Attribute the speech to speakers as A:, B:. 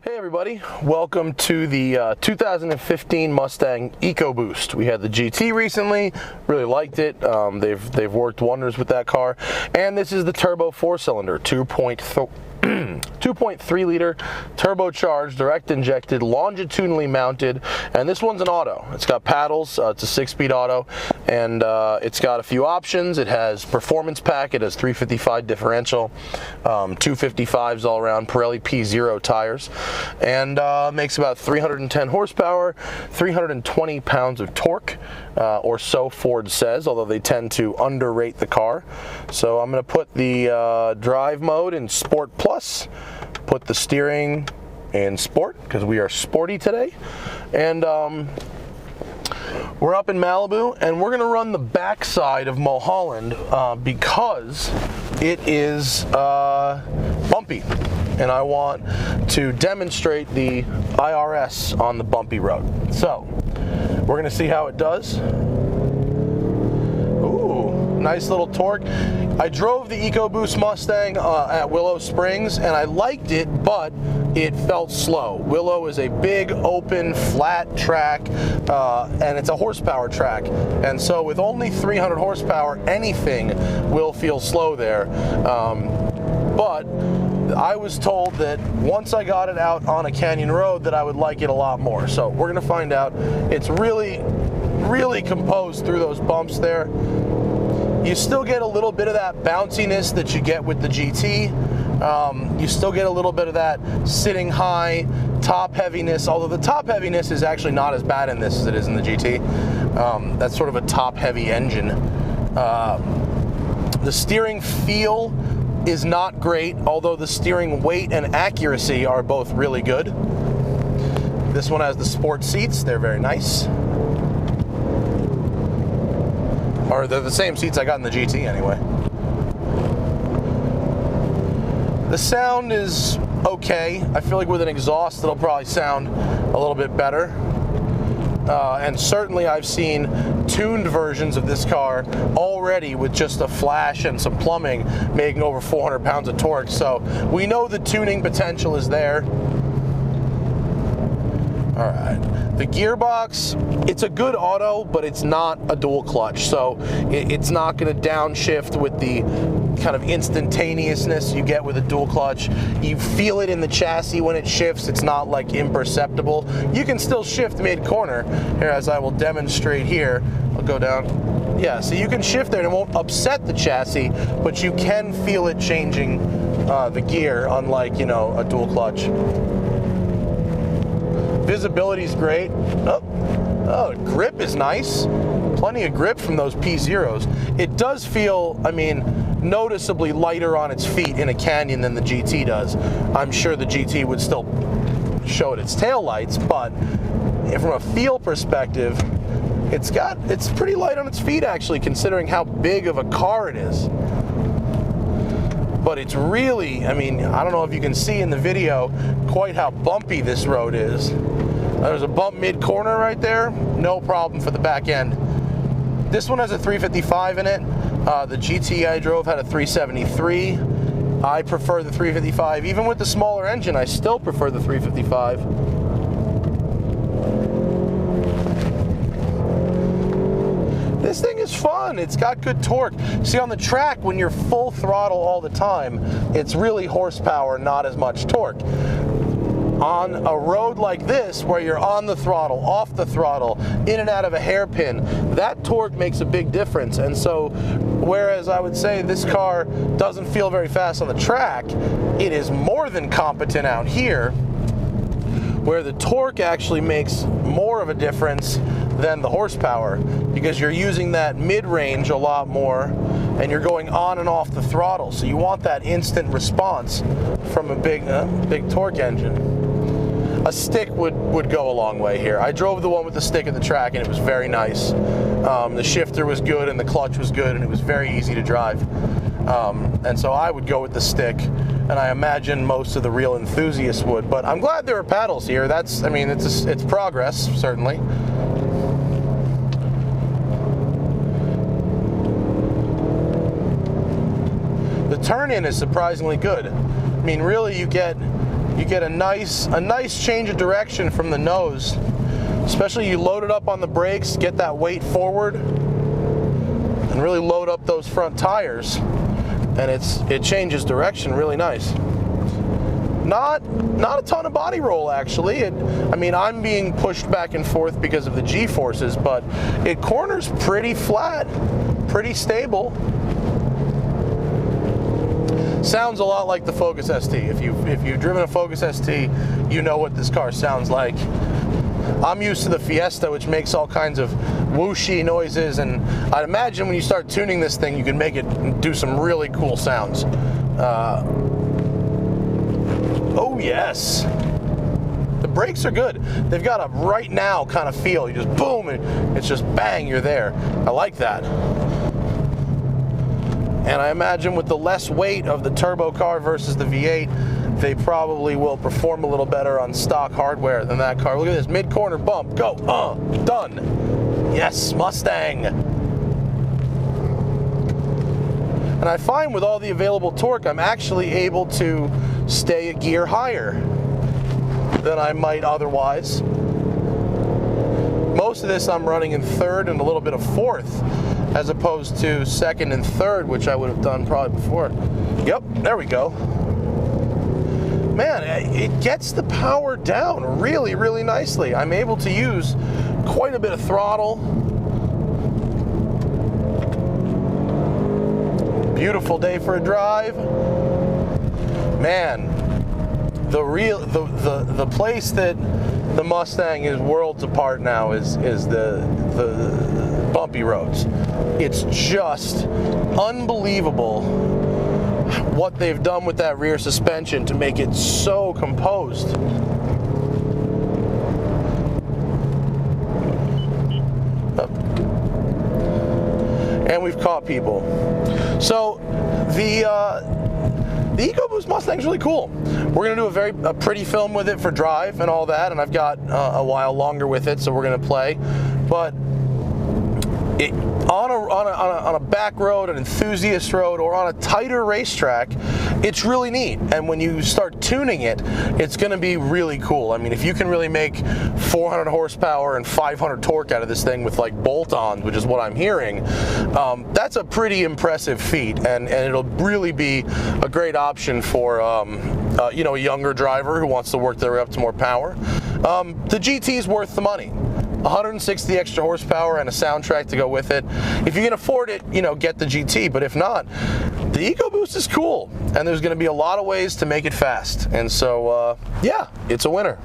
A: Hey everybody, welcome to the 2015 Mustang Ecoboost. We had the GT recently, really liked it. They've worked wonders with that car. And this is the turbo 4-cylinder, 2.3 liter turbocharged, direct injected, longitudinally mounted, and this one's an auto. It's got paddles, it's a 6-speed auto, and it's got a few options. It has performance pack, it has 355 differential, 255s all around, Pirelli P0 tires, and makes about 310 horsepower, 320 pounds of torque, or so Ford says, although they tend to underrate the car. So I'm going to put the drive mode in Sport Plus, put the steering in Sport, because we are sporty today, and we're up in Malibu, and we're going to run the backside of Mulholland because it is bumpy, and I want to demonstrate the IRS on the bumpy road. So we're going to see how it does. Ooh, nice little torque. I drove the EcoBoost Mustang at Willow Springs, and I liked it, but it felt slow. Willow is a big, open, flat track, and it's a horsepower track. And so with only 300 horsepower, anything will feel slow there. But I was told that once I got it out on a canyon road that I would like it a lot more. So we're gonna find out. It's really, really composed through those bumps there. You still get a little bit of that bounciness that you get with the GT. You still get a little bit of that sitting high, top heaviness, although the top heaviness is actually not as bad in this as it is in the GT. That's sort of a top heavy engine. The steering feel is not great, although the steering weight and accuracy are both really good. This one has the sport seats, they're very nice. Or they're the same seats I got in the GT anyway. The sound is okay. I feel like with an exhaust it'll probably sound a little bit better. And certainly I've seen tuned versions of this car already with just a flash and some plumbing making over 400 pounds of torque. So we know the tuning potential is there. All right, the gearbox, it's a good auto, but it's not a dual clutch. So it's not gonna downshift with the kind of instantaneousness you get with a dual clutch. You feel it in the chassis when it shifts. It's not like imperceptible. You can still shift mid-corner, here as I will demonstrate here. I'll go down. Yeah, so you can shift there and it won't upset the chassis, but you can feel it changing the gear, unlike, you know, a dual clutch. Visibility is great. Oh, grip is nice. Plenty of grip from those P0s. It does feel, I mean, noticeably lighter on its feet in a canyon than the GT does. I'm sure the GT would still show it its taillights, but from a feel perspective, it's pretty light on its feet actually, considering how big of a car it is. But it's really, I mean, I don't know if you can see in the video quite how bumpy this road is. There's a bump mid-corner right there, no problem for the back end. This one has a 355 in it. The GT I drove had a 373. I prefer the 355. Even with the smaller engine, I still prefer the 355. This thing is fun. It's got good torque. See, on the track, when you're full throttle all the time, it's really horsepower, not as much torque. On a road like this, where you're on the throttle, off the throttle, in and out of a hairpin, that torque makes a big difference. And so, whereas I would say this car doesn't feel very fast on the track, it is more than competent out here, where the torque actually makes more of a difference than the horsepower, because you're using that mid-range a lot more and you're going on and off the throttle. So you want that instant response from a big torque engine. A stick would go a long way here. I drove the one with the stick at the track and it was very nice. The shifter was good and the clutch was good and it was very easy to drive. And so I would go with the stick, and I imagine most of the real enthusiasts would. But I'm glad there are paddles here. That's, I mean, it's progress, certainly. The turn-in is surprisingly good. I mean, really, you get You get a nice change of direction from the nose, especially you load it up on the brakes, get that weight forward, and really load up those front tires, and it changes direction really nice. Not a ton of body roll actually. I mean, I'm being pushed back and forth because of the G-forces, but it corners pretty flat, pretty stable. Sounds a lot like the Focus ST. If you've driven a Focus ST, you know what this car sounds like. I'm used to the Fiesta, which makes all kinds of whooshy noises, and I'd imagine when you start tuning this thing, you can make it do some really cool sounds. Oh yes, the brakes are good. They've got a right now kind of feel. You just boom, and it's just bang, you're there. I like that. And I imagine with the less weight of the turbo car versus the V8, they probably will perform a little better on stock hardware than that car. Look at this mid-corner bump. Go, done. Yes, Mustang. And I find with all the available torque, I'm actually able to stay a gear higher than I might otherwise. Most of this I'm running in third and a little bit of fourth, as opposed to second and third, which I would have done probably before. Yep, there we go. Man, it gets the power down really, really nicely. I'm able to use quite a bit of throttle. Beautiful day for a drive. Man, the place that the Mustang is worlds apart now is the bumpy roads. It's just unbelievable what they've done with that rear suspension to make it so composed. And we've caught people. So the Ecoboost Mustang's really cool. We're gonna do a pretty film with it for drive and all that, and I've got a while longer with it, so we're gonna play. But on a back road, an enthusiast road, or on a tighter racetrack, it's really neat. And when you start tuning it, it's going to be really cool. I mean, if you can really make 400 horsepower and 500 torque out of this thing with like bolt-ons, which is what I'm hearing, that's a pretty impressive feat, and it'll really be a great option for you know, a younger driver who wants to work their way up to more power. The GT is worth the money. 160 extra horsepower and a soundtrack to go with it. If you can afford it, you know, get the GT, but if not, the Ecoboost is cool, and there's going to be a lot of ways to make it fast. And so, yeah, it's a winner.